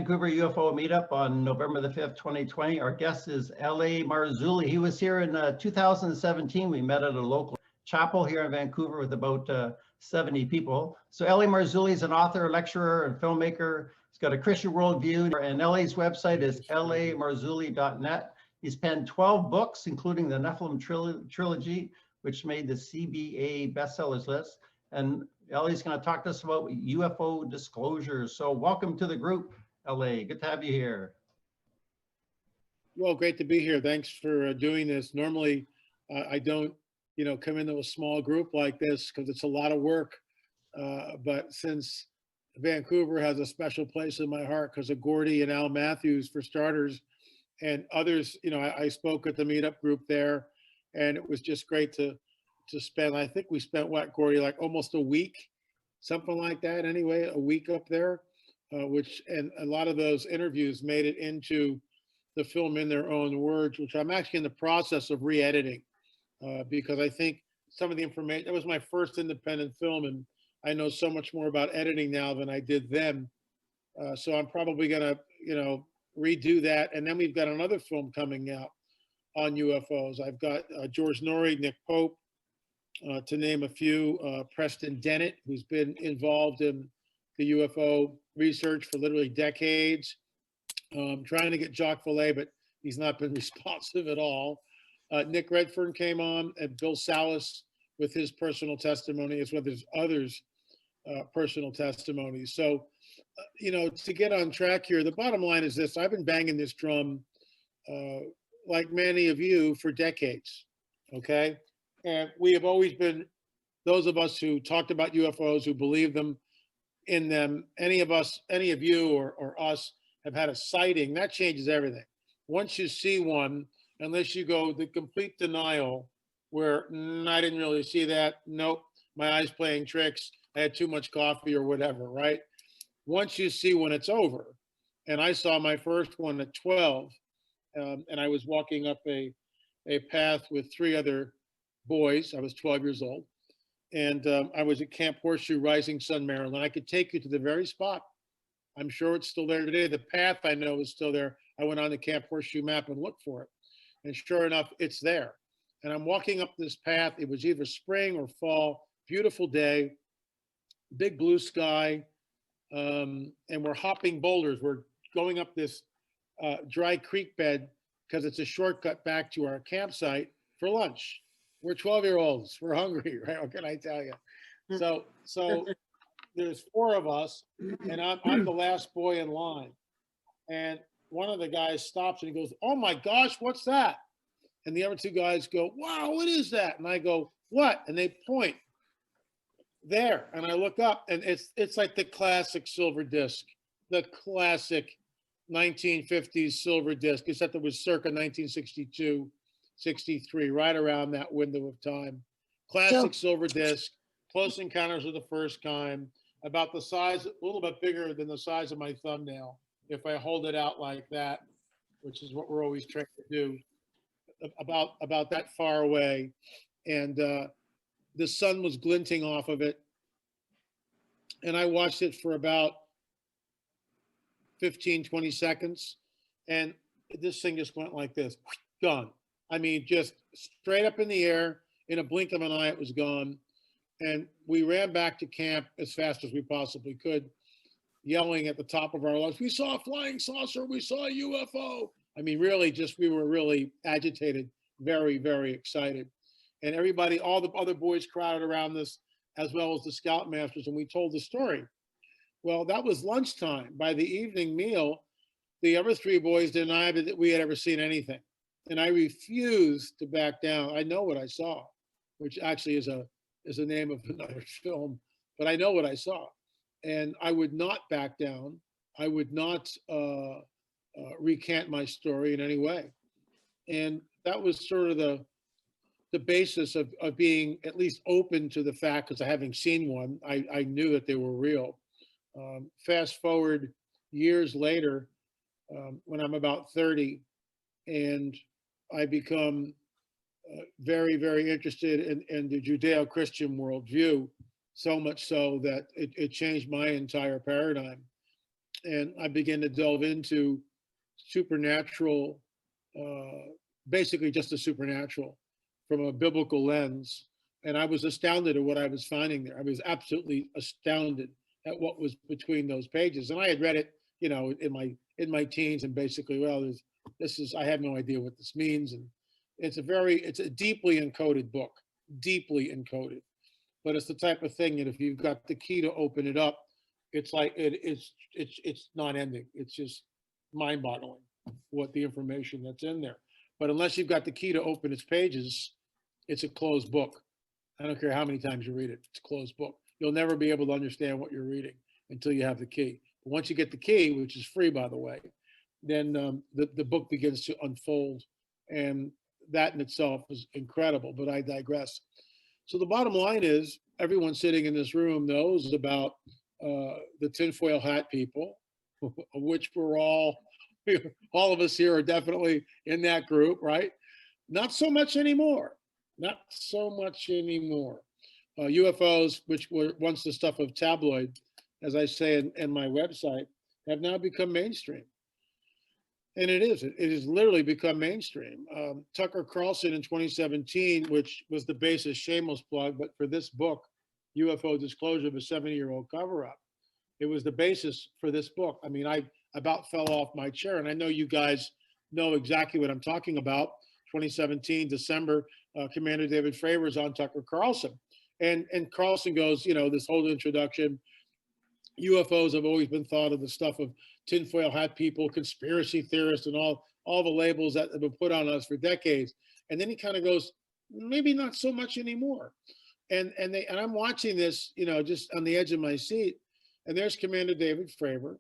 Vancouver UFO meetup on November the 5th, 2020. Our guest is L.A. Marzulli. He was here in 2017. We met at a local chapel here in Vancouver with about 70 people. So L.A. Marzulli is an author, lecturer, and filmmaker. He's got a Christian worldview, and L.A.'s website is lamarzulli.net. He's penned 12 books, including the Nephilim trilogy, which made the CBA bestsellers list. And Ellie's going to talk to us about UFO Disclosure. So welcome to the group, Ellie. Good to have you here. Well, great to be here. Thanks for doing this. Normally, I don't, come into a small group like this because it's a lot of work. But since Vancouver has a special place in my heart because of Gordy and Al Matthews, for starters, and others, I spoke at the meetup group there, and it was just great to spend. I think we spent what, Gordy, like almost a week, something like that. Anyway, a week up there, and a lot of those interviews made it into the film in their own words, which I'm actually in the process of re-editing because I think some of the information, that was my first independent film, and I know so much more about editing now than I did then. So I'm probably gonna, redo that. And then we've got another film coming out on UFOs. I've got George Norrie, Nick Pope, to name a few, Preston Dennett, who's been involved in the UFO research for literally decades. Trying to get Jacques Vallée, but he's not been responsive at all. Nick Redfern came on, and Bill Salas with his personal testimony, as well as others' personal testimonies. So, to get on track here, the bottom line is this: I've been banging this drum, like many of you, for decades, okay? And we have always been, those of us who talked about UFOs, who believe in them, any of you or us have had a sighting, that changes everything. Once you see one, unless you go the complete denial, where I didn't really see that, nope, my eyes playing tricks, I had too much coffee or whatever, right? Once you see one, it's over. And I saw my first one at 12, and I was walking up a path with 3 other boys. I was 12 years old, and I was at Camp Horseshoe, Rising Sun, Maryland. I could take you to the very spot. I'm sure it's still there today. The path I know is still there. I went on the Camp Horseshoe map and looked for it. And sure enough, it's there. And I'm walking up this path. It was either spring or fall, beautiful day, big blue sky. And we're hopping boulders. We're going up this dry creek bed because it's a shortcut back to our campsite for lunch. We're 12-year-olds. We're hungry, right? What can I tell you? So there's 4 of us, and I'm the last boy in line. And one of the guys stops and he goes, "Oh my gosh, what's that?" And the other 2 guys go, "Wow, what is that?" And I go, "What?" And they point there, and I look up, and it's like the classic silver disc, the classic 1950s silver disc, except it was circa 1962, 63, right around that window of time. Classic silver disc, Close Encounters of the First Kind, about the size, a little bit bigger than the size of my thumbnail, if I hold it out like that, which is what we're always trying to do, about that far away. And the sun was glinting off of it. And I watched it for about 15, 20 seconds. And this thing just went like this, gone. I mean, just straight up in the air. In a blink of an eye, it was gone. And we ran back to camp as fast as we possibly could, yelling at the top of our lungs, "We saw a flying saucer, we saw a UFO." I mean, really, we were really agitated, very, very excited. And everybody, all the other boys crowded around us, as well as the scoutmasters, and we told the story. Well, that was lunchtime. By the evening meal, the other 3 boys denied that we had ever seen anything. And I refused to back down. I know what I saw, which actually is the name of another film, but I know what I saw. And I would not back down. I would not recant my story in any way. And that was sort of the basis of being at least open to the fact, because having seen one, I knew that they were real. Fast forward years later, when I'm about 30, and I become very, very interested in the Judeo-Christian worldview, so much so that it changed my entire paradigm. and I began to delve into supernatural, basically just the supernatural from a biblical lens. And I was astounded at what I was finding there. I was absolutely astounded at what was between those pages. And I had read it, you know, in my teens, and basically, well, I have no idea what this means. And it's a deeply encoded book, deeply encoded. But it's the type of thing that if you've got the key to open it up, it's like it's not ending. It's just mind-boggling what the information that's in there. But unless you've got the key to open its pages, it's a closed book. I don't care how many times you read it, it's a closed book. You'll never be able to understand what you're reading until you have the key. But once you get the key, which is free, by the way, then the book begins to unfold. And that in itself is incredible, but I digress. So the bottom line is, everyone sitting in this room knows about the tinfoil hat people, of which we're all of us here are definitely in that group, right? Not so much anymore. Not so much anymore. UFOs, which were once the stuff of tabloid, as I say in my website, have now become mainstream. And it has literally become mainstream. Tucker Carlson in 2017, which was the basis, shameless plug, but for this book, UFO Disclosure of a 70-year-old cover-up, it was the basis for this book. I mean, I about fell off my chair, and I know you guys know exactly what I'm talking about. 2017, December, Commander David Fravor is on Tucker Carlson. And Carlson goes, you know, this whole introduction, UFOs have always been thought of the stuff of tinfoil hat people, conspiracy theorists, and all the labels that have been put on us for decades. And then he kind of goes, maybe not so much anymore. And I'm watching this, you know, just on the edge of my seat. And there's Commander David Fravor,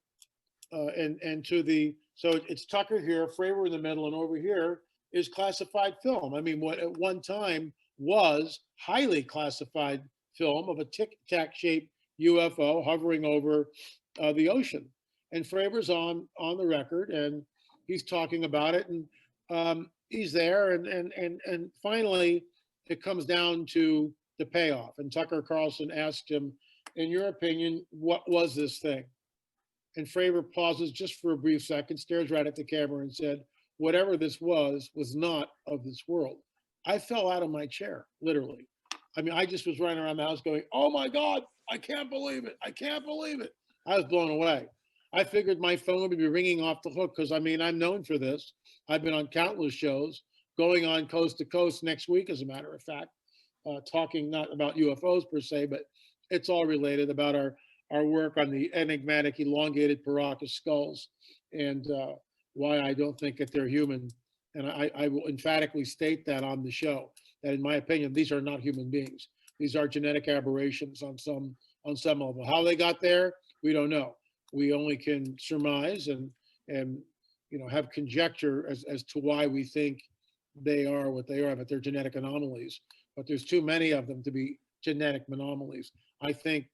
so it's Tucker here, Fravor in the middle, and over here is classified film. I mean, what at one time was highly classified film of a tic-tac shaped UFO hovering over the ocean. And Fravor's on the record, and he's talking about it, and he's there, and finally it comes down to the payoff. And Tucker Carlson asked him, in your opinion, what was this thing? And Fravor pauses just for a brief second, stares right at the camera, and said, whatever this was not of this world. I fell out of my chair, literally. I mean, I just was running around the house going, oh my God, I can't believe it. I can't believe it. I was blown away. I figured my phone would be ringing off the hook because, I mean, I'm known for this. I've been on countless shows, going on coast to coast next week, as a matter of fact, talking not about UFOs per se, but it's all related about our work on the enigmatic elongated Paracas skulls and why I don't think that they're human. And I will emphatically state that on the show, that in my opinion, these are not human beings. These are genetic aberrations on some level. How they got there, we don't know. We only can surmise and you know, have conjecture as to why we think they are what they are, but they're genetic anomalies. But there's too many of them to be genetic anomalies. I think,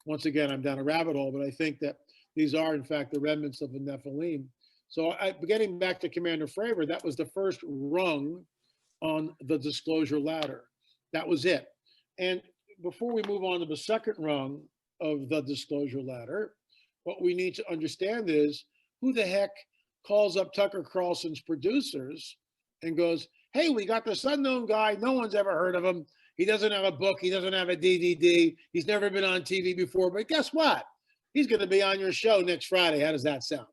once again, I'm down a rabbit hole, but I think that these are, in fact, the remnants of the Nephilim. So getting back to Commander Fravor, that was the first rung on the disclosure ladder. That was it. And before we move on to the second rung of the disclosure ladder, what we need to understand is, who the heck calls up Tucker Carlson's producers and goes, hey, we got this unknown guy. No one's ever heard of him. He doesn't have a book. He doesn't have a DVD. He's never been on TV before. But guess what? He's going to be on your show next Friday. How does that sound?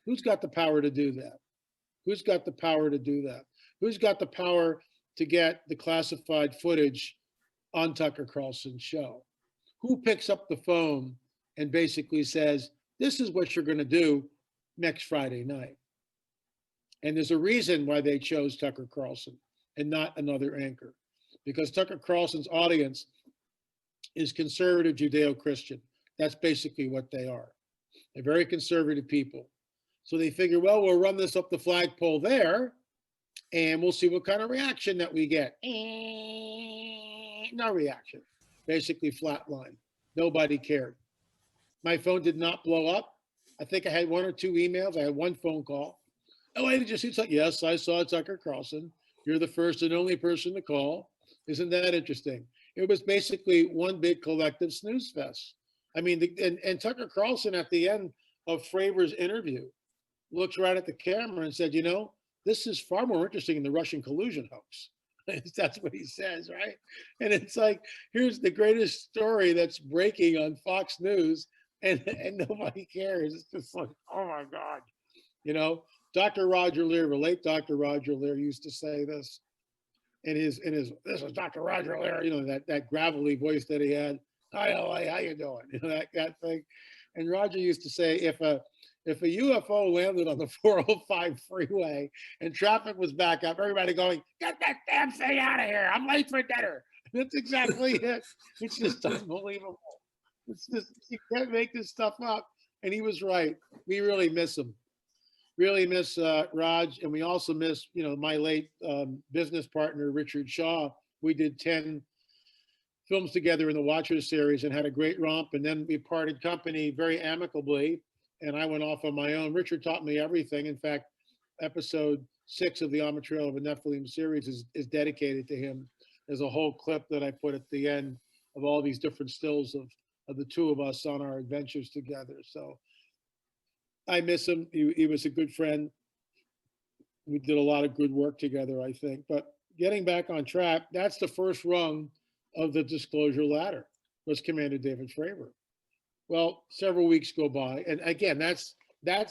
Who's got the power to do that? Who's got the power to do that? Who's got the power to get the classified footage on Tucker Carlson's show? Who picks up the phone and basically says, this is what you're going to do next Friday night? And there's a reason why they chose Tucker Carlson and not another anchor. Because Tucker Carlson's audience is conservative Judeo-Christian. That's basically what they are. They're very conservative people. So they figure, well, we'll run this up the flagpole there, and we'll see what kind of reaction that we get. No reaction. Basically flatline. Nobody cared. My phone did not blow up. I think I had one or two emails. I had one phone call. Oh, I did you see something? Yes, I saw Tucker Carlson. You're the first and only person to call. Isn't that interesting? It was basically one big collective snooze fest. I mean, and Tucker Carlson at the end of Fravor's interview looked right at the camera and said, this is far more interesting than the Russian collusion hoax. That's what he says, right? And it's like, here's the greatest story that's breaking on Fox News, and nobody cares. It's just like, oh my God. Dr. Roger Lear, the late Dr. Roger Lear used to say this in his, this is Dr. Roger Lear, that gravelly voice that he had. Hi, LA, how you doing? That thing. And Roger used to say, if a UFO landed on the 405 freeway and traffic was back up, everybody going, get that damn thing out of here. I'm late for dinner. That's exactly it. It's just unbelievable. It's just, you can't make this stuff up. And he was right. We really miss him. Really miss Raj. And we also miss, my late business partner, Richard Shaw. We did 10 films together in the Watchers series and had a great romp. And then we parted company very amicably. And I went off on my own. Richard taught me everything. In fact, episode 6 of the On the Trail of a Nephilim series is dedicated to him. There's a whole clip that I put at the end of all these different stills of the two of us on our adventures together. So I miss him. He was a good friend. We did a lot of good work together, I think. But getting back on track, that's the first rung of the disclosure ladder, was Commander David Fravor. Well, several weeks go by, and again, that's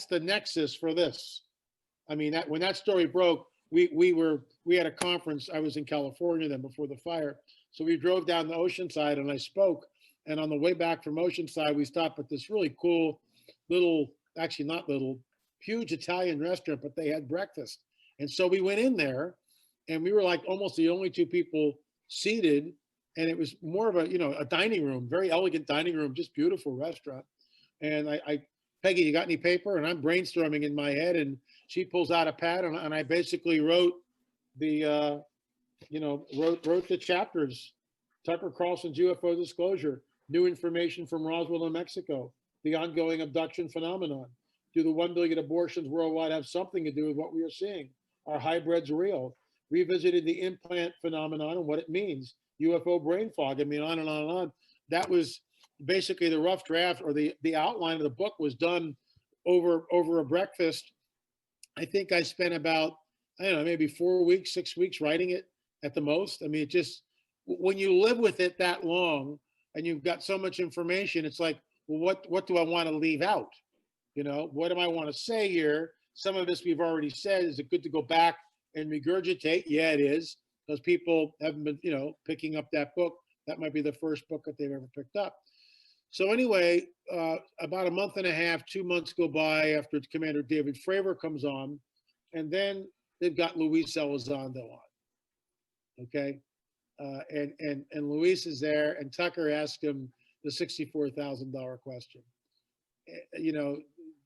the nexus for this. I mean, when that story broke, we had a conference. I was in California then before the fire, so we drove down the Oceanside, and I spoke. And on the way back from Oceanside, we stopped at this really cool little, actually not little, huge Italian restaurant, but they had breakfast. And so we went in there, and we were like almost the only two people seated. And it was more of a dining room, very elegant dining room, just beautiful restaurant. And I Peggy, you got any paper? And I'm brainstorming in my head, and she pulls out a pad, and I basically wrote the, wrote the chapters. Tucker Carlson's UFO Disclosure, new information from Roswell, New Mexico, the ongoing abduction phenomenon. Do the 1 billion abortions worldwide have something to do with what we are seeing? Are hybrids real? Revisited the implant phenomenon and what it means. UFO brain fog. I mean, on and on and on. That was basically the rough draft, or the outline of the book was done over a breakfast. I think I spent about, I don't know, maybe 4 weeks, 6 weeks writing it at the most. I mean, it just, when you live with it that long and you've got so much information, it's like, well, what do I want to leave out? What do I want to say here? Some of this we've already said. Is it good to go back and regurgitate? Yeah, it is, because people haven't been, picking up that book. That might be the first book that they've ever picked up. So anyway, about a month and a half, 2 months go by after Commander David Fravor comes on, and then they've got Luis Elizondo on. Okay, and Luis is there, and Tucker asked him the $64,000 question.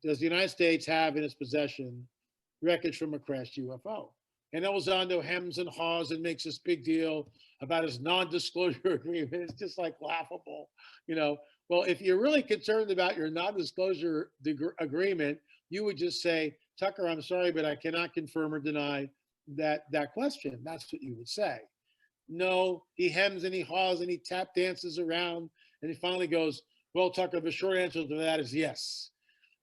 Does the United States have in its possession wreckage from a crashed UFO? And Elizondo hems and haws and makes this big deal about his non-disclosure agreement. It's just like laughable. Well, if you're really concerned about your non-disclosure agreement, you would just say, Tucker, I'm sorry, but I cannot confirm or deny that question. That's what you would say. No, he hems and he haws and he tap dances around, and he finally goes, well, Tucker, the short answer to that is yes.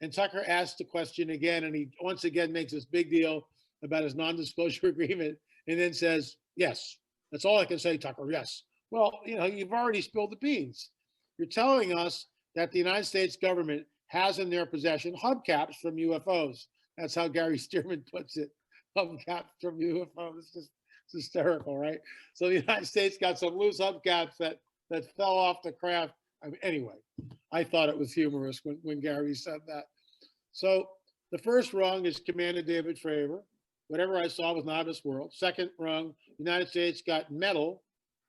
And Tucker asks the question again, and he once again makes this big deal about his non-disclosure agreement, and then says, yes. That's all I can say, Tucker, yes. Well, you've already spilled the beans. You're telling us that the United States government has in their possession hubcaps from UFOs. That's how Gary Stearman puts it, hubcaps from UFOs. It's hysterical, right? So the United States got some loose hubcaps that fell off the craft. Anyway, I thought it was humorous when Gary said that. So the first rung is Commander David Fravor. Whatever I saw was not of this world. Second rung, United States got metal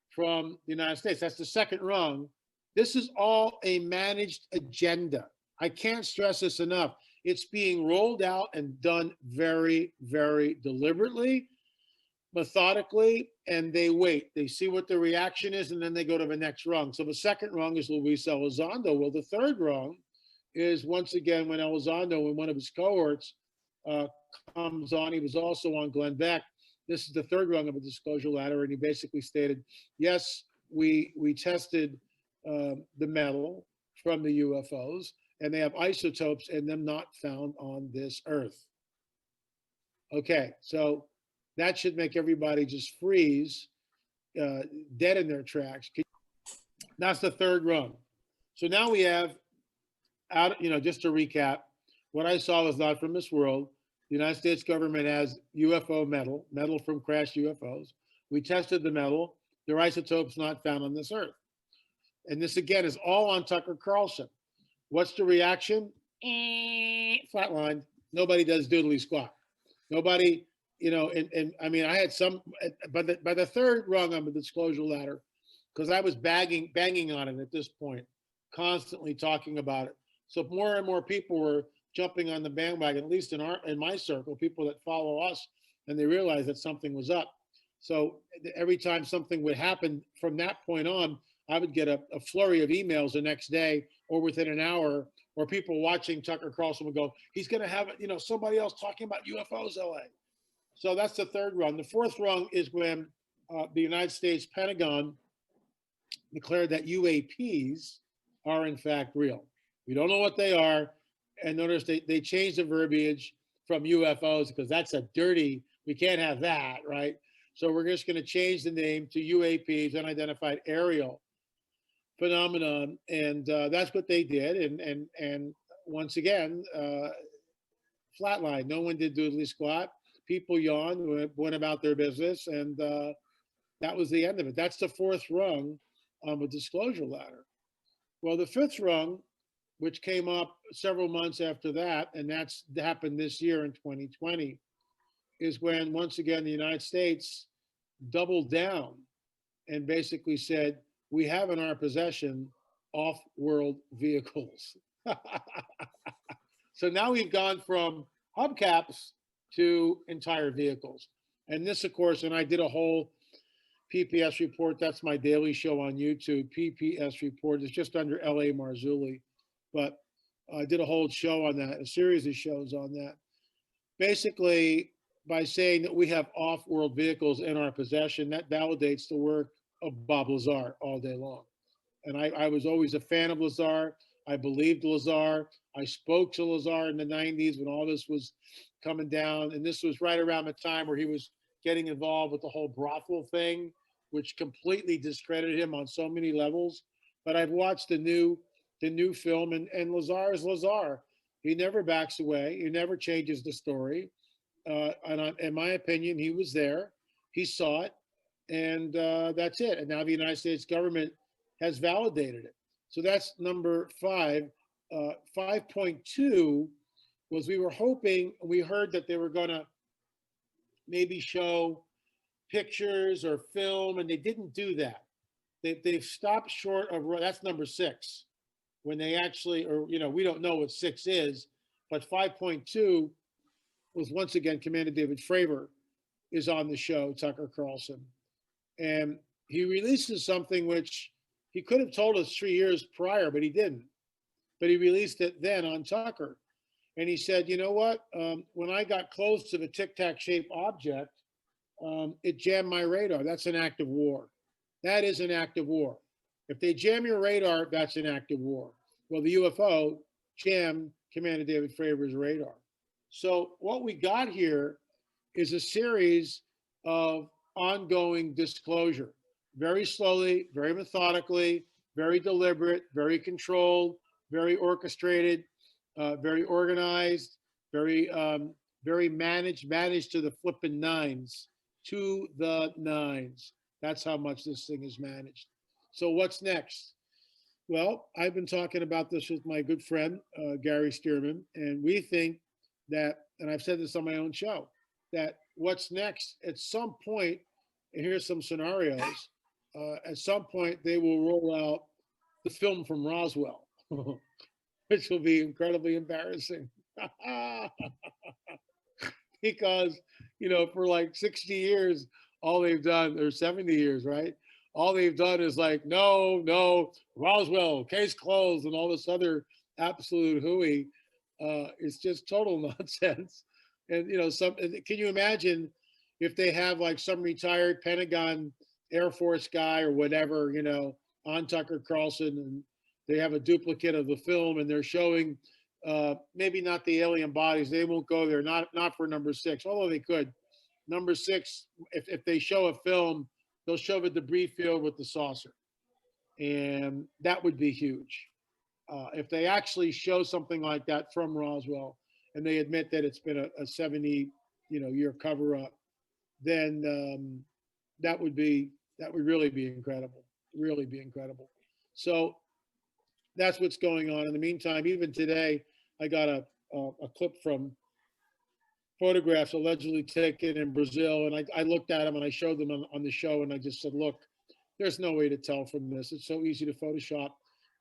from the United States. That's the second rung. This is all a managed agenda. I can't stress this enough. It's being rolled out and done very, very deliberately, methodically, and they wait. They see what the reaction is, and then they go to the next rung. So the second rung is Luis Elizondo. Well, the third rung is, once again, when Elizondo, in one of his cohorts, comes on. He was also on Glenn Beck. This is the third rung of a disclosure ladder, and he basically stated, yes, we tested the metal from the UFOs, and they have isotopes in them not found on this earth. Okay, so that should make everybody just freeze, dead in their tracks. That's the third rung. So now we have, just to recap, what I saw was not from this world. The United States government has UFO metal from crashed UFOs. We tested the metal. There are isotopes not found on this earth. And this, again, is all on Tucker Carlson. What's the reaction? Flatlined. Nobody does doodly squat. Nobody, and I mean, I had some, by the third rung on the disclosure ladder, because I was banging on it at this point, constantly talking about it. So more and more people were jumping on the bandwagon, at least in my circle, people that follow us, and they realized that something was up. So every time something would happen from that point on, I would get a flurry of emails the next day or within an hour, or people watching Tucker Carlson would go, he's going to have, somebody else talking about UFOs, LA. So that's the third rung. The fourth rung is when the United States Pentagon declared that UAPs are in fact real. We don't know what they are. And notice they changed the verbiage from UFOs because that's a dirty, we can't have that, right? So we're just going to change the name to UAPs, unidentified aerial phenomenon. And that's what they did. And once again, flatline. No one did doodly squat. People yawned, went about their business, and that was the end of it. That's the fourth rung on the disclosure ladder. Well, the fifth rung, which came up several months after that, and that's happened this year in 2020, is when, once again, the United States doubled down and basically said, we have in our possession off-world vehicles. So now we've gone from hubcaps to entire vehicles. And this, of course, and I did a whole PPS report. That's my daily show on YouTube, PPS report. It's just under LA Marzulli. But I did a whole show on that, a series of shows on that. Basically, by saying that we have off-world vehicles in our possession, that validates the work of Bob Lazar all day long. And I was always a fan of Lazar. I believed Lazar. I spoke to Lazar in the 90s when all this was coming down. And this was right around the time where he was getting involved with the whole brothel thing, which completely discredited him on so many levels. But I've watched the new film, and Lazar is Lazar. He never backs away. He never changes the story. In my opinion, he was there. He saw it, and that's it. And now the United States government has validated it. So that's number 5. 5.2 was we were hoping, we heard that they were going to maybe show pictures or film, and they didn't do that. They've stopped short of, that's number 6. When they actually, or, we don't know what 6 is, but 5.2 was once again, Commander David Fravor is on the show, Tucker Carlson. And he releases something which he could have told us 3 years prior, but he didn't. But he released it then on Tucker. And he said, you know what? When I got close to the tic-tac shaped object, it jammed my radar. That's an act of war. That is an act of war. If they jam your radar, that's an act of war. Well, the UFO jammed Commander David Fravor's radar. So what we got here is a series of ongoing disclosure. Very slowly, very methodically, very deliberate, very controlled, very orchestrated, very organized, very managed to the flippin' nines, to the nines. That's how much this thing is managed. So what's next? Well, I've been talking about this with my good friend, Gary Stearman, and we think that, and I've said this on my own show, that what's next at some point, and here's some scenarios, at some point they will roll out the film from Roswell, which will be incredibly embarrassing. Because, for like 60 years, all they've done, or 70 years, right? All they've done is like, no, Roswell, case closed, and all this other absolute hooey. It's just total nonsense. And, can you imagine if they have like some retired Pentagon Air Force guy or whatever, on Tucker Carlson, they have a duplicate of the film, and they're showing maybe not the alien bodies. They won't go there, not for number 6, although they could. Number 6, if they show a film, they'll show the debris field with the saucer, and that would be huge. If they actually show something like that from Roswell, and they admit that it's been a 70 year cover up, then that would really be incredible, really be incredible. So that's what's going on. In the meantime, even today, I got a clip from photographs allegedly taken in Brazil, and I looked at them and I showed them on the show, and I just said, look, there's no way to tell from this. It's so easy to Photoshop.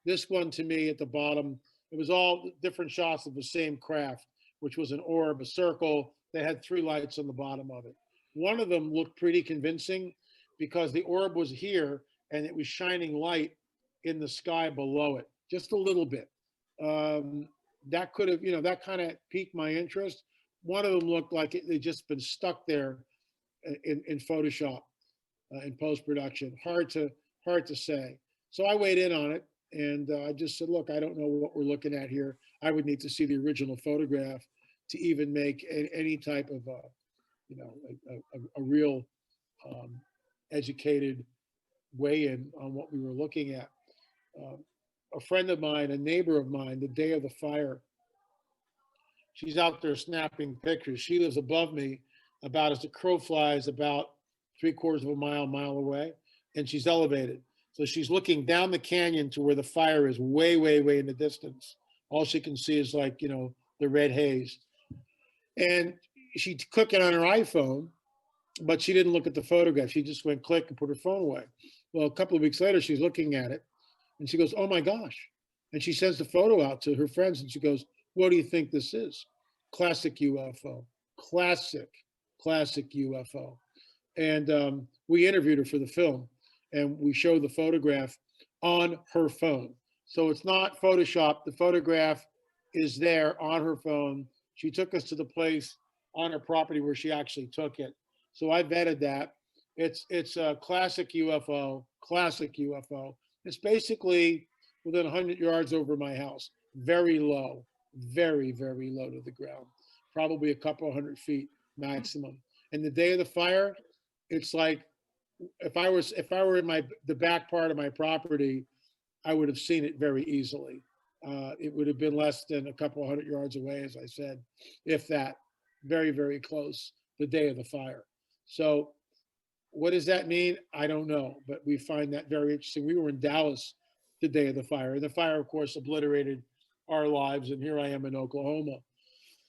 This one, to me, at the bottom, it was all different shots of the same craft, which was an orb, a circle that had 3 lights on the bottom of it. One of them looked pretty convincing because the orb was here and it was shining light in the sky below it, just a little bit. That could have, that kind of piqued my interest. One of them looked like they'd just been stuck there in Photoshop, in post-production. Hard to say. So I weighed in on it, and I just said, look, I don't know what we're looking at here. I would need to see the original photograph to even make any type of, a real educated weigh-in on what we were looking at. A friend of mine, a neighbor of mine, the day of the fire, she's out there snapping pictures. She lives above me, about as the crow flies, about 3/4 of a mile away, and she's elevated. So she's looking down the canyon to where the fire is, way, way, way in the distance. All she can see is like, the red haze. And she clicked it on her iPhone, but she didn't look at the photograph. She just went click and put her phone away. Well, a couple of weeks later, she's looking at it, and she goes, oh my gosh. And she sends the photo out to her friends, and she goes, what do you think this is? Classic UFO. Classic UFO. And we interviewed her for the film, and we showed the photograph on her phone. So it's not Photoshop. The photograph is there on her phone. She took us to the place on her property where she actually took it. So I vetted that. It's a classic UFO, classic UFO. It's basically within 100 yards over my house, very low, very, very low to the ground, probably a couple 100 feet maximum. And the day of the fire, it's like if I were in the back part of my property, I would have seen it very easily. It would have been less than a couple 100 yards away, as I said, if that. Very, very close, the day of the fire. So what does that mean? I don't know, but we find that very interesting. We were in Dallas the day of the fire, and the fire, of course, obliterated our lives, and here I am in Oklahoma.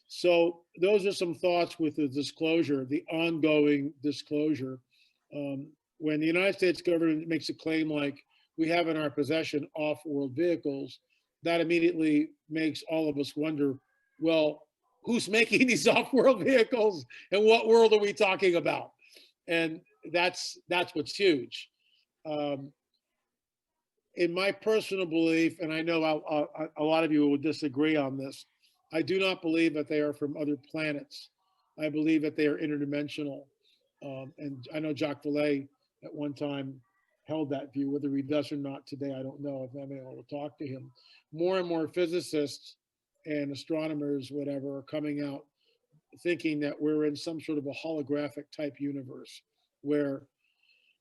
So those are some thoughts with the disclosure, the ongoing disclosure. When the United States government makes a claim like we have in our possession off-world vehicles, that immediately makes all of us wonder, well, who's making these off-world vehicles and what world are we talking about? And that's what's huge. In my personal belief, and I know a lot of you will disagree on this, I do not believe that they are from other planets. I believe that they are interdimensional. And I know Jacques Vallée at one time held that view. Whether he does or not today, I don't know. If I'm able to talk to him. More and more physicists and astronomers, whatever, are coming out thinking that we're in some sort of a holographic type universe where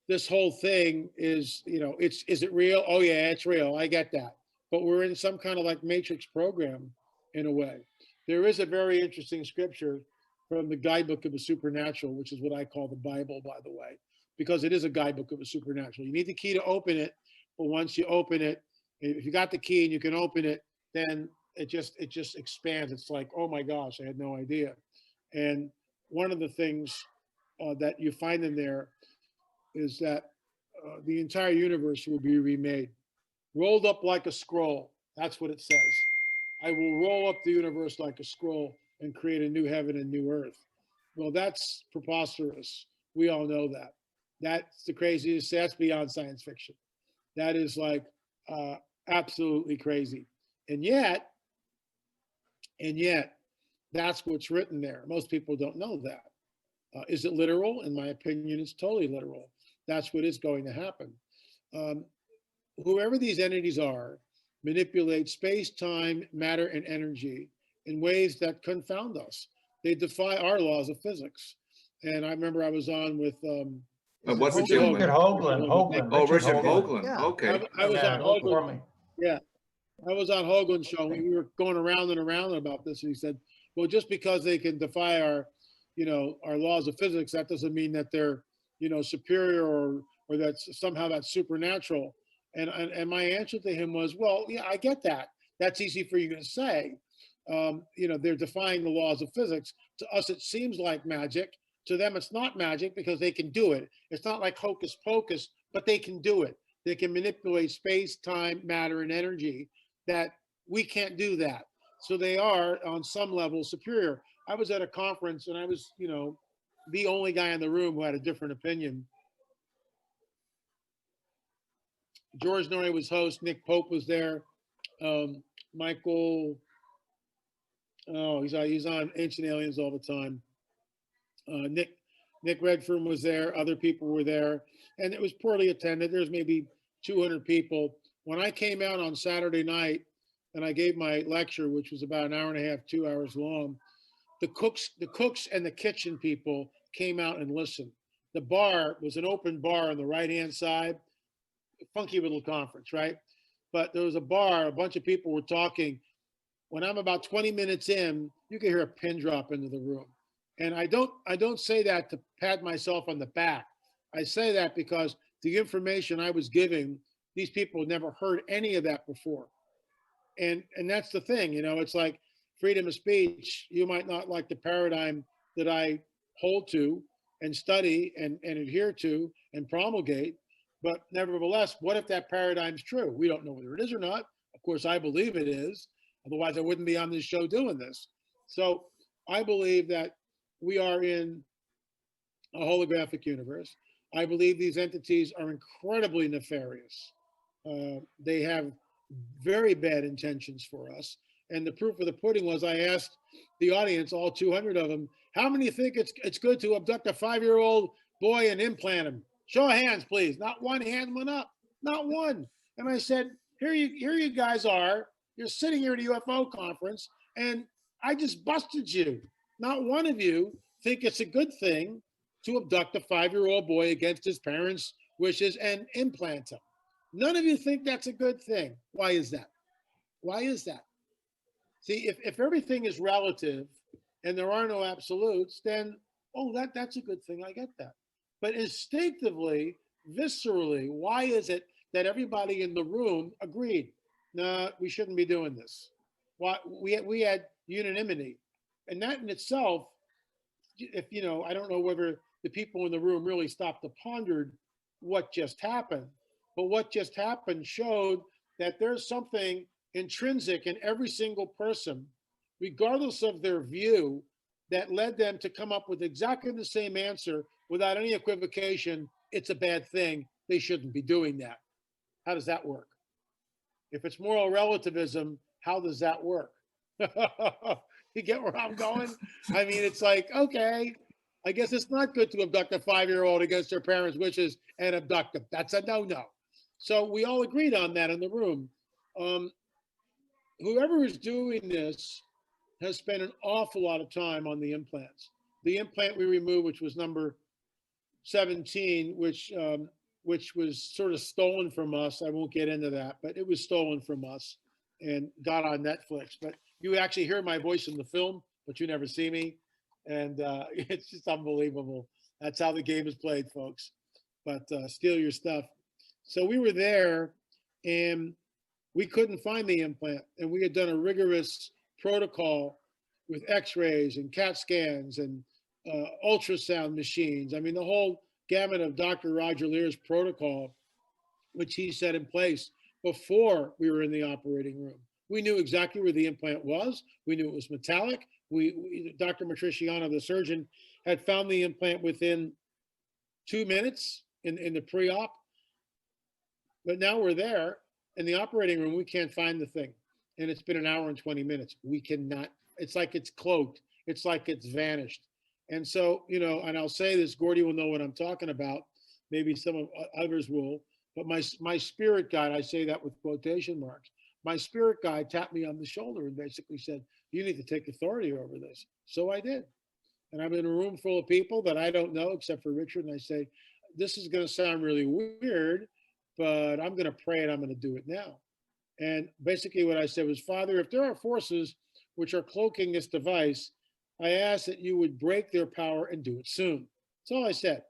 this whole thing is, is it real? Oh yeah, it's real. I get that. But we're in some kind of like matrix program in a way. There is a very interesting scripture from the guidebook of the supernatural, which is what I call the Bible, by the way, because it is a guidebook of the supernatural. You need the key to open it, but once you open it, if you got the key and you can open it, then it just expands. It's like, oh my gosh, I had no idea. And one of the things that you find in there is that the entire universe will be remade, rolled up like a scroll. That's what it says. I will roll up the universe like a scroll and create a new heaven and new earth. Well, that's preposterous. We all know that. That's the craziest. That's beyond science fiction. That is like absolutely crazy. And yet, that's what's written there. Most people don't know that. Is it literal? In my opinion, it's totally literal. That's what is going to happen. Whoever these entities are, manipulate space, time, matter, and energy in ways that confound us. They defy our laws of physics. And I remember I was on with What's the Richard gentleman? Richard Hoagland, Hoagland. Oh, Richard Richard Hoagland. Hoagland. Yeah. Okay. I was on For Hoagland. me. Yeah, I was on Hoagland's show. We were going around and around about this, and he said, "Well, just because they can defy our, our laws of physics, that doesn't mean that they're, superior or that's somehow that's supernatural." And my answer to him was, "Well, yeah, I get that. That's easy for you to say. They're defying the laws of physics. To us, it seems like magic. To them, it's not magic because they can do it. It's not like hocus pocus, but they can do it. They can manipulate space, time, matter, and energy that we can't do that. So they are on some level superior." I was at a conference and I was, the only guy in the room who had a different opinion. George Norrie was host. Nick Pope was there. Michael, he's on Ancient Aliens all the time. Nick Redfern was there. Other people were there, and it was poorly attended. There's maybe 200 people. When I came out on Saturday night and I gave my lecture, which was about an hour and a half, 2 hours long, the cooks and the kitchen people came out and listened. The bar was an open bar on the right-hand side, funky little conference, right? But there was a bar, a bunch of people were talking. When I'm about 20 minutes in, you can hear a pin drop into the room. And I don't say that to pat myself on the back. I say that because the information I was giving, these people had never heard any of that before. And that's the thing, it's like freedom of speech. You might not like the paradigm that I hold to and study and adhere to and promulgate, but nevertheless, what if that paradigm's true? We don't know whether it is or not. Of course, I believe it is. Otherwise, I wouldn't be on this show doing this. So I believe that we are in a holographic universe. I believe these entities are incredibly nefarious. They have very bad intentions for us. And the proof of the pudding was I asked the audience, all 200 of them, how many think it's good to abduct a 5-year-old boy and implant him? Show of hands, please. Not one hand went up, not one. And I said, here you guys are. You're sitting here at a UFO conference, and I just busted you. Not one of you think it's a good thing to abduct a 5-year-old boy against his parents' wishes and implant him. None of you think that's a good thing. Why is that? Why is that? See, if everything is relative and there are no absolutes, then, that's a good thing. I get that. But instinctively, viscerally, why is it that everybody in the room agreed, no, we shouldn't be doing this? Why we had unanimity. And that in itself, if I don't know whether the people in the room really stopped to ponder what just happened, but what just happened showed that there's something intrinsic in every single person, regardless of their view, that led them to come up with exactly the same answer without any equivocation. It's a bad thing. They shouldn't be doing that. How does that work? If it's moral relativism, how does that work? You get where I'm going? I mean, it's like, okay, I guess it's not good to abduct a 5-year-old against their parents' wishes and abduct them. That's a no-no. So we all agreed on that in the room. Whoever is doing this has spent an awful lot of time on the implants. The implant we removed, which was number 17, which was sort of stolen from us. I won't get into that, but it was stolen from us and got on Netflix. But you actually hear my voice in the film, but you never see me. And it's just unbelievable. That's how the game is played, folks. But steal your stuff. So we were there and we couldn't find the implant. And we had done a rigorous protocol with x-rays and CAT scans and ultrasound machines. I mean, the whole gamut of Dr. Roger Lear's protocol, which he set in place before we were in the operating room. We knew exactly where the implant was. We knew it was metallic. Dr. Matriciano, the surgeon, had found the implant within 2 minutes in the pre-op. But now we're there in the operating room. We can't find the thing. And it's been an hour and 20 minutes. We cannot, it's like it's cloaked. It's like it's vanished. And so, and I'll say this, Gordy will know what I'm talking about. Maybe some of others will. But my spirit guide, I say that with quotation marks. my spirit guide tapped me on the shoulder and basically said, you need to take authority over this. So I did. And I'm in a room full of people that I don't know except for Richard. And I say, this is going to sound really weird, but I'm going to pray and I'm going to do it now. And basically what I said was, Father, if there are forces which are cloaking this device, I ask that you would break their power and do it soon. That's all I said.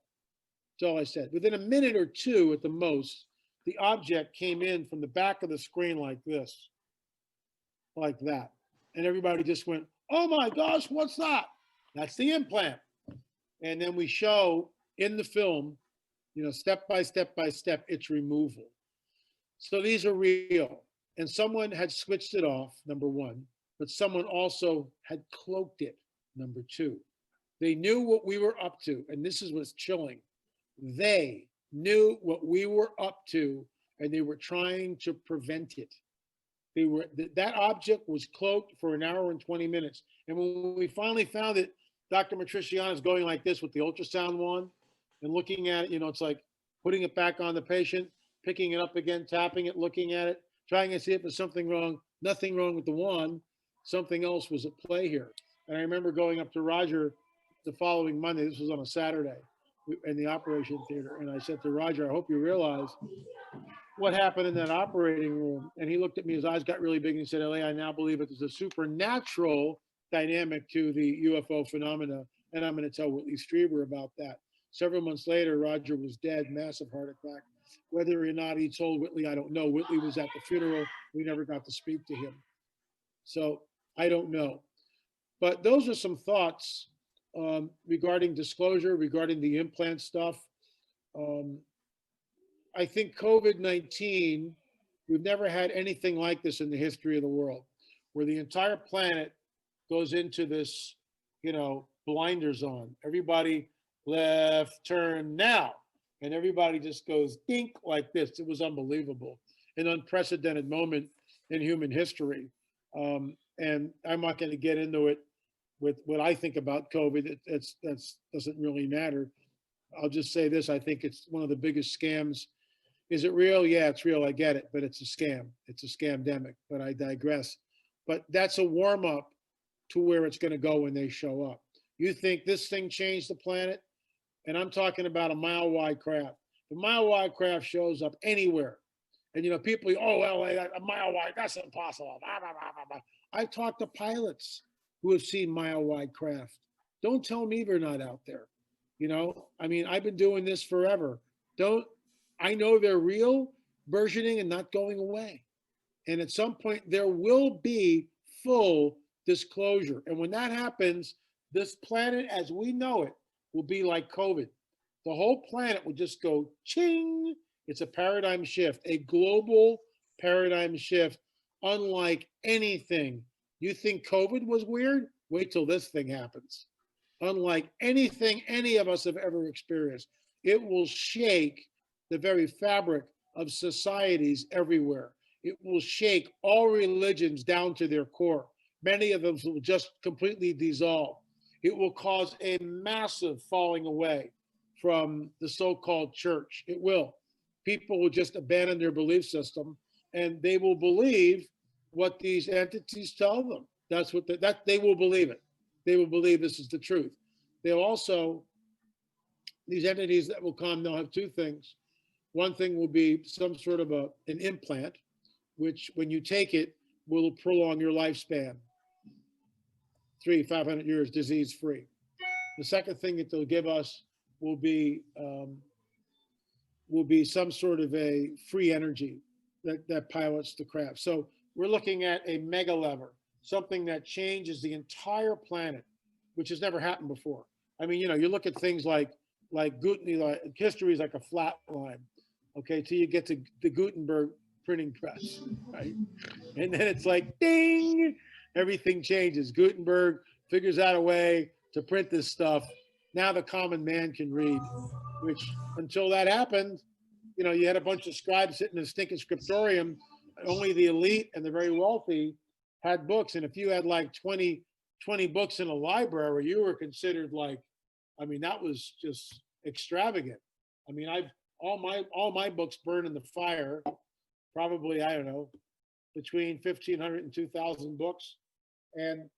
That's all I said. Within a minute or two at the most, the object came in from the back of the screen like this, like that. And everybody just went, oh my gosh, what's that? That's the implant. And then we show in the film, step by step by step, its removal. So these are real. And someone had switched it off, number one, but someone also had cloaked it, number two. They knew what we were up to. And this is what's chilling. They knew what we were up to, and they were trying to prevent it. That object was cloaked for an hour and 20 minutes. And when we finally found it, Dr. Matriciana is going like this with the ultrasound wand and looking at it. It's like putting it back on the patient, picking it up again, tapping it, looking at it, trying to see if there's something wrong. Nothing wrong with the wand. Something else was at play here. And I remember going up to Roger the following Monday. This was on a Saturday in the operation theater. And I said to Roger, I hope you realize what happened in that operating room. And he looked at me, his eyes got really big, and he said, LA, I now believe it is a supernatural dynamic to the UFO phenomena. And I'm going to tell Whitley Strieber about that. Several months later, Roger was dead, massive heart attack. Whether or not he told Whitley, I don't know. Whitley was at the funeral. We never got to speak to him. So I don't know. But those are some thoughts regarding disclosure, regarding the implant stuff. I think COVID-19, we've never had anything like this in the history of the world, where the entire planet goes into this, blinders on. Everybody left turn now. And everybody just goes dink like this. It was unbelievable, an unprecedented moment in human history. And I'm not going to get into it with what I think about COVID. That doesn't really matter. I'll just say this. I think it's one of the biggest scams. Is it real? Yeah, it's real. I get it, but it's a scam. It's a scamdemic, but I digress. But that's a warm up to where it's going to go when they show up. You think this thing changed the planet? And I'm talking about a mile wide craft. The mile wide craft shows up anywhere. And, people, LA, a mile wide, that's impossible. Blah, blah, blah, blah. I've talked to pilots who have seen mile wide craft. Don't tell me they're not out there. I've been doing this forever. I know they're real, burgeoning and not going away. And at some point, there will be full disclosure. And when that happens, this planet as we know it will be like COVID. The whole planet will just go ching. It's a paradigm shift, a global paradigm shift, unlike anything. You think COVID was weird? Wait till this thing happens. Unlike anything any of us have ever experienced. It will shake the very fabric of societies everywhere. It will shake all religions down to their core. Many of them will just completely dissolve. It will cause a massive falling away from the so-called church. It will. People will just abandon their belief system and they will believe what these entities tell them. That's what they will believe it. They will believe this is the truth. They'll also, these entities that will come, they'll have two things. One thing will be some sort of an implant, which when you take it, will prolong your lifespan. 500 years disease free. The second thing that they'll give us will be some sort of a free energy that pilots the craft. So we're looking at a mega lever, something that changes the entire planet, which has never happened before. You look at things like history is like a flat line, okay, till you get to the Gutenberg printing press, right? And then it's like, ding, everything changes. Gutenberg figures out a way to print this stuff. Now the common man can read, which until that happened, you had a bunch of scribes sitting in a stinking scriptorium. Only the elite and the very wealthy had books. And if you had like 20 books in a library, you were considered like, that was just extravagant. All my books burned in the fire. Probably, I don't know, between 1,500 and 2,000 books. And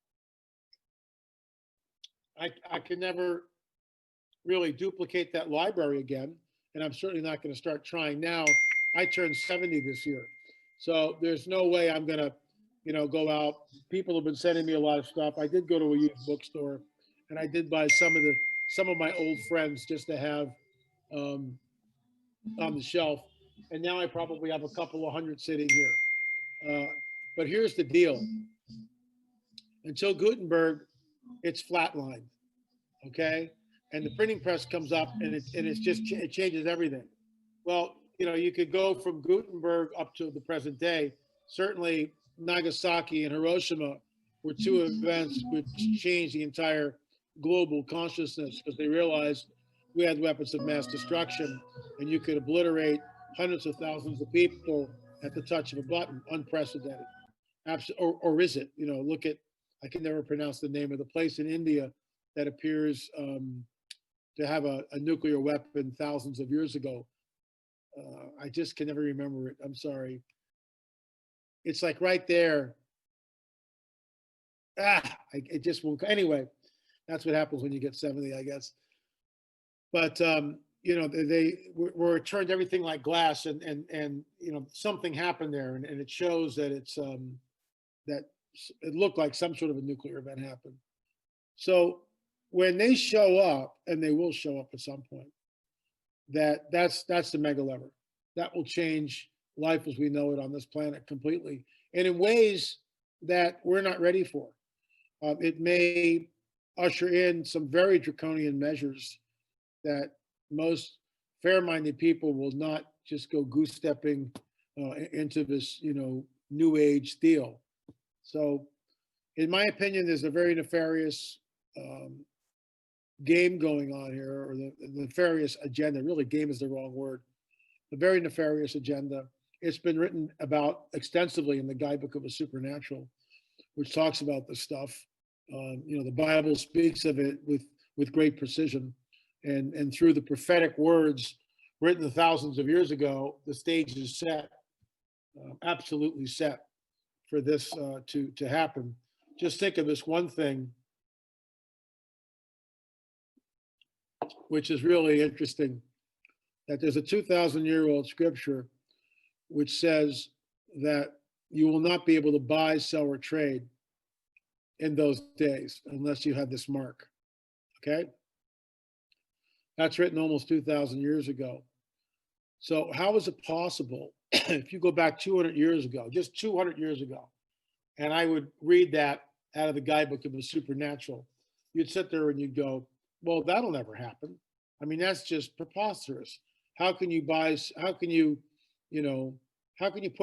I can never really duplicate that library again. And I'm certainly not going to start trying now. I turned 70 this year. So there's no way I'm going to, go out. People have been sending me a lot of stuff. I did go to a used bookstore and I did buy some of my old friends just to have um, on the shelf. And now I probably have a couple of hundred sitting here. But here's the deal. Until Gutenberg, it's flatlined, okay? And the printing press comes up and it changes everything. Well, you could go from Gutenberg up to the present day. Certainly, Nagasaki and Hiroshima were two events which changed the entire global consciousness because they realized we had weapons of mass destruction and you could obliterate hundreds of thousands of people at the touch of a button, unprecedented. Or is it? Look at, I can never pronounce the name of the place in India that appears to have a nuclear weapon thousands of years ago. I just can never remember it. I'm sorry. It's like right there. It just won't. Anyway, that's what happens when you get 70, I guess. But they were turned everything like glass, and something happened there, and it shows that it's that it looked like some sort of a nuclear event happened. So when they show up, and they will show up at some point, that's the mega lever that will change life as we know it on this planet completely, and in ways that we're not ready for. It may usher in some very draconian measures that most fair-minded people will not just go goose stepping into this, new age deal. So, in my opinion, there's a very nefarious game going on here, or the nefarious agenda. Really, game is the wrong word. A very nefarious agenda. It's been written about extensively in the Guidebook of the Supernatural, which talks about this stuff. The Bible speaks of it with great precision, and through the prophetic words written thousands of years ago, the stage is set, absolutely set for this to happen. Just think of this one thing, which is really interesting, that there's a 2,000-year-old scripture which says that you will not be able to buy, sell, or trade in those days unless you have this mark, okay? That's written almost 2,000 years ago. So how is it possible, if you go back 200 years ago, just 200 years ago, and I would read that out of the Guidebook of the Supernatural, you'd sit there and you'd go, well, that'll never happen. I mean, that's just preposterous. How can you put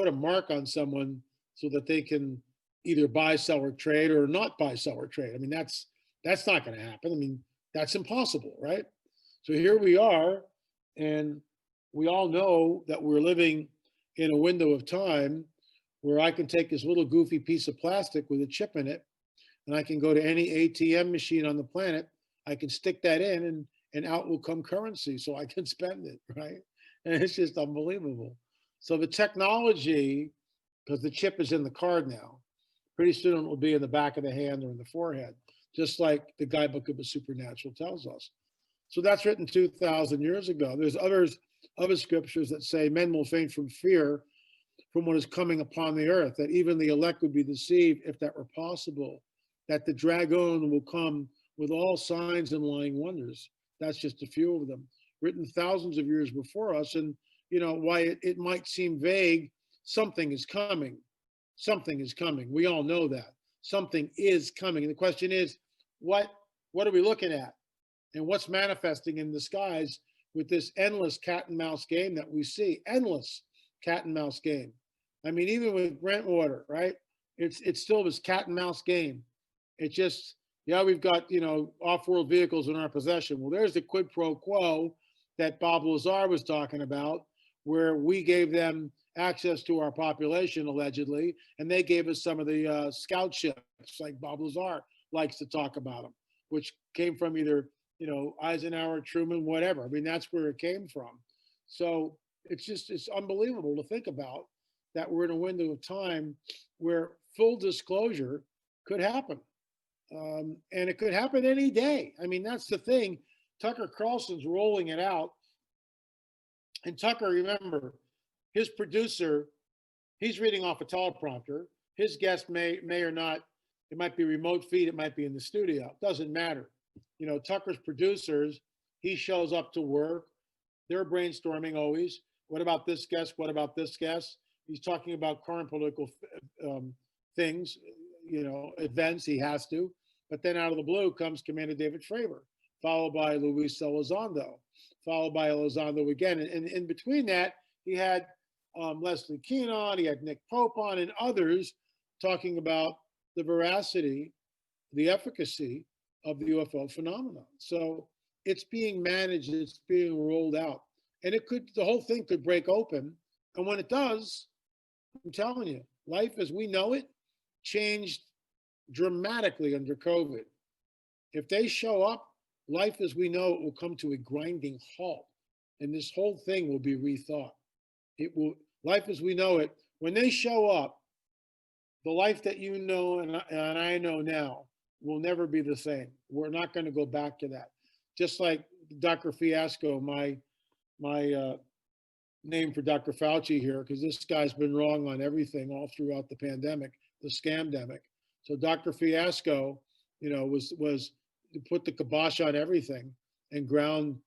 a mark on someone so that they can either buy, sell, or trade, or not buy, sell, or trade? I mean, that's not going to happen. I mean, that's impossible, right? So here we are, and we all know that we're living in a window of time where I can take this little goofy piece of plastic with a chip in it, and I can go to any ATM machine on the planet. I can stick that in, and out will come currency, so I can spend it, right? And it's just unbelievable. So the technology, because the chip is in the card now, pretty soon it will be in the back of the hand or in the forehead, just like the Guidebook of the Supernatural tells us. So that's written 2,000 years ago. There's other scriptures that say men will faint from fear from what is coming upon the earth, that even the elect would be deceived if that were possible, that the dragon will come with all signs and lying wonders. That's just a few of them, written thousands of years before us. And, why it might seem vague, something is coming. Something is coming. We all know that. Something is coming. And the question is, what are we looking at? And what's manifesting in the skies with this endless cat and mouse game that we see? Endless cat and mouse game. I mean, even with Brentwater, right? It's still this cat and mouse game. It's just, we've got, off-world vehicles in our possession. Well, there's the quid pro quo that Bob Lazar was talking about, where we gave them access to our population, allegedly, and they gave us some of the scout ships, like Bob Lazar likes to talk about them, which came from either, Eisenhower, Truman, whatever. I mean, that's where it came from. So it's unbelievable to think about that we're in a window of time where full disclosure could happen. And it could happen any day. I mean, that's the thing. Tucker Carlson's rolling it out. And Tucker, remember, his producer, he's reading off a teleprompter. His guest may or not, it might be remote feed, it might be in the studio. It doesn't matter. You know, Tucker's producers, he shows up to work. They're brainstorming always. What about this guest? What about this guest? He's talking about current political things, you know, events. He has to. But then out of the blue comes Commander David Fravor, followed by Luis Elizondo, followed by Elizondo again. And in between that, he had Leslie Kean on, he had Nick Pope on, and others talking about the veracity, the efficacy of the UFO phenomenon. So it's being managed, it's being rolled out. And it could, the whole thing could break open. And when it does, I'm telling you, life as we know it changed dramatically under COVID. If they show up, life as we know it will come to a grinding halt. And this whole thing will be rethought. It will, life as we know it, when they show up, the life that you know and I know now will never be the same. We're not going to go back to that. Just like Dr. Fiasco, my name for Dr. Fauci here, because this guy's been wrong on everything all throughout the pandemic, the scamdemic. So Dr. Fiasco, you know, was to put the kibosh on everything and ground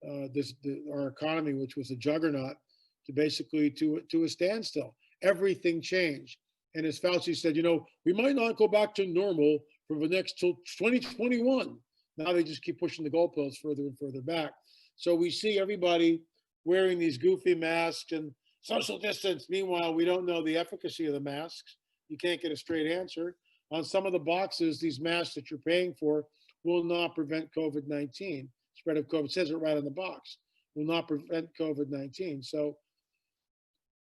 our economy, which was a juggernaut, to basically to a standstill. Everything changed. And as Fauci said, you know, we might not go back to normal for the next till 2021. Now they just keep pushing the goalposts further and further back. So we see everybody wearing these goofy masks and social distance. Meanwhile, we don't know the efficacy of the masks. You can't get a straight answer. On some of the boxes, these masks that you're paying for will not prevent COVID-19. Spread of COVID, it says it right on the box, will not prevent COVID-19. So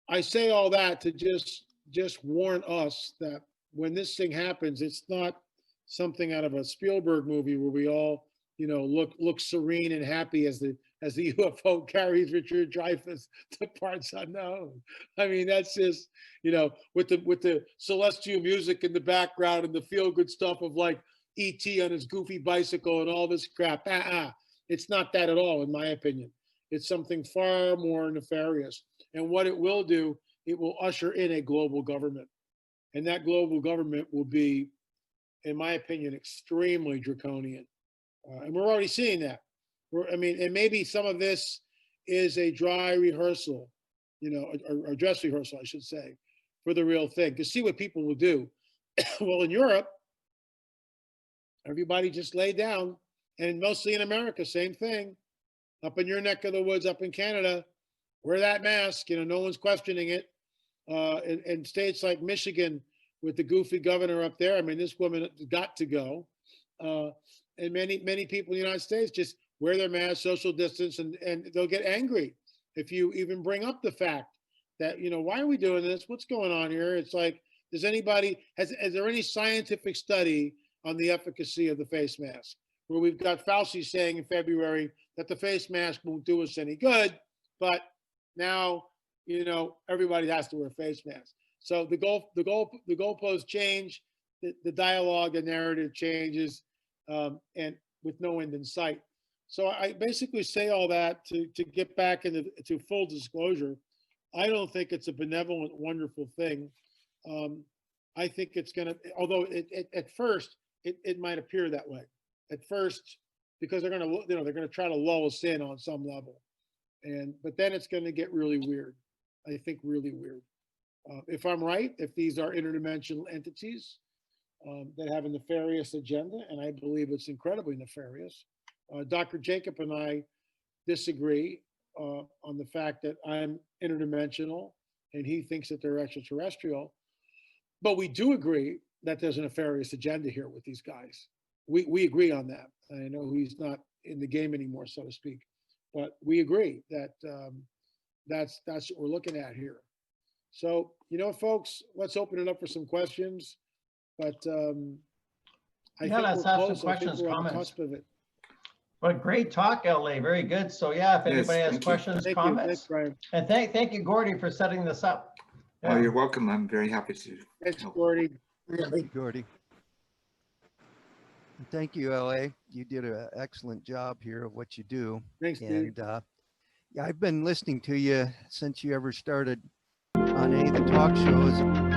I say all that to just warn us that when this thing happens, it's not something out of a Spielberg movie where we all, you know, look serene and happy as the UFO carries Richard Dreyfuss to parts unknown. I mean, that's just, you know, with the celestial music in the background and the feel good stuff of like E.T. on his goofy bicycle and all this crap. It's not that at all, in my opinion. It's something far more nefarious. And what it will do, it will usher in a global government. And that global government will be, in my opinion, extremely draconian. And we're already seeing that. I mean, and maybe some of this is a dry rehearsal, you know, or dress rehearsal, I should say, for the real thing. To see what people will do. Well, in Europe, everybody just laid down, and mostly in America, same thing. Up in your neck of the woods, up in Canada, wear that mask. You know, no one's questioning it. In states like Michigan, with the goofy governor up there, I mean, this woman got to go. And many people in the United States just wear their mask, social distance, and they'll get angry if you even bring up the fact that, you know, why are we doing this? What's going on here? It's like, has there any scientific study on the efficacy of the face mask? Where we've got Fauci saying in February that the face mask won't do us any good, but now, you know, everybody has to wear a face mask. So the goalposts change, the dialogue, the narrative changes, and with no end in sight. So I basically say all that to get back to full disclosure. I don't think it's a benevolent, wonderful thing. I think it's going to, although at first it might appear that way. At first, because they're going to, you know, they're going to try to lull us in on some level, but then it's going to get really weird. I think really weird. If I'm right, if these are interdimensional entities that have a nefarious agenda, and I believe it's incredibly nefarious, Dr. Jacob and I disagree on the fact that I'm interdimensional and he thinks that they're extraterrestrial, but we do agree that there's a nefarious agenda here with these guys. We agree on that. I know he's not in the game anymore, so to speak, but we agree that that's what we're looking at here. So, you know, folks, let's open it up for some questions. But I think let's we're have close. some questions, I think we're on the comments. cusp of it. But great talk, LA. Very good. So yeah, if anybody has questions, Thank comments. you. Thanks, Brian. And thank you, Gordy, for setting this up. Oh, Yeah. you're welcome. I'm very happy to Thanks, help. Gordy. Gordy. Thank you, LA. You did an excellent job here of what you do. Thanks, Steve. And yeah, I've been listening to you since you ever started on any of the talk shows.